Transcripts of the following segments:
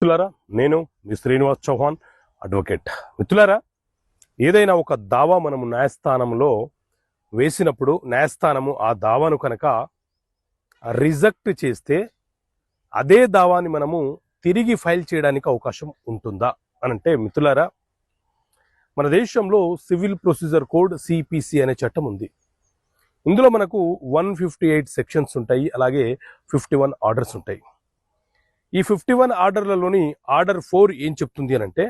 మిత్రులారా, నేను మీ శ్రీనివాస్ చౌహాన్ అడ్వకేట్. మిత్రులారా, ఏదైనా ఒక దావా మనము న్యాయస్థానంలో వేసినప్పుడు న్యాయస్థానము ఆ దావాను కనుక రిజెక్ట్ చేస్తే అదే దావాని మనము తిరిగి ఫైల్ చేయడానికి అవకాశం ఉంటుందా అనంటే, మిత్రులారా, మన దేశంలో సివిల్ ప్రొసీజర్ కోడ్ సిపిసి అనే చట్టం ఉంది. ఇందులో మనకు 158 సెక్షన్స్ ఉంటాయి, అలాగే 51 ఆర్డర్స్ ఉంటాయి. ఈ 51 ఆర్డర్లలోని ఆర్డర్ 4 ఏం చెప్తుంది అనంటే,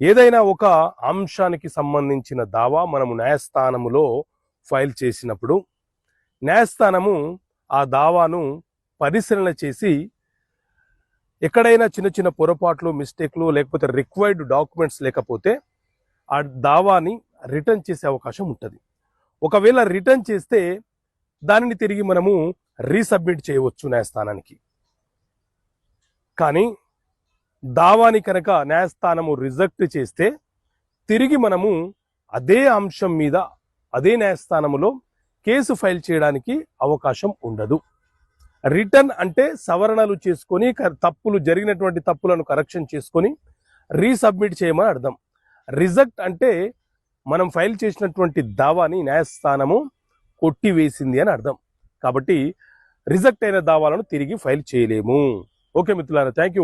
ఏదైనా ఒక అంశానికి సంబంధించిన దావా మనము న్యాయస్థానములో ఫైల్ చేసినప్పుడు న్యాయస్థానము ఆ దావాను పరిశీలన చేసి ఎక్కడైనా చిన్న చిన్న పొరపాట్లు, మిస్టేక్లు, లేకపోతే రిక్వైర్డ్ డాక్యుమెంట్స్ లేకపోతే ఆ దావాని రిటర్న్ చేసే అవకాశం ఉంటుంది. ఒకవేళ రిటర్న్ చేస్తే దానిని తిరిగి మనము రీసబ్మిట్ చేయవచ్చు న్యాయస్థానానికి. కానీ దావాని కనుక న్యాయస్థానము రిజెక్ట్ చేస్తే తిరిగి మనము అదే అంశం మీద అదే న్యాయస్థానములో కేసు ఫైల్ చేయడానికి అవకాశం ఉండదు. రిటర్న్ అంటే సవరణలు చేసుకొని తప్పులు జరిగినటువంటి తప్పులను కరెక్షన్ చేసుకొని రీసబ్మిట్ చేయమని అర్థం. రిజెక్ట్ అంటే మనం ఫైల్ చేసినటువంటి దావాని న్యాయస్థానము కొట్టివేసింది అని అర్థం. కాబట్టి రిజెక్ట్ అయిన దావాలను తిరిగి ఫైల్ చేయలేము. ఓకే మిత్రులారా, థ్యాంక్ యూ.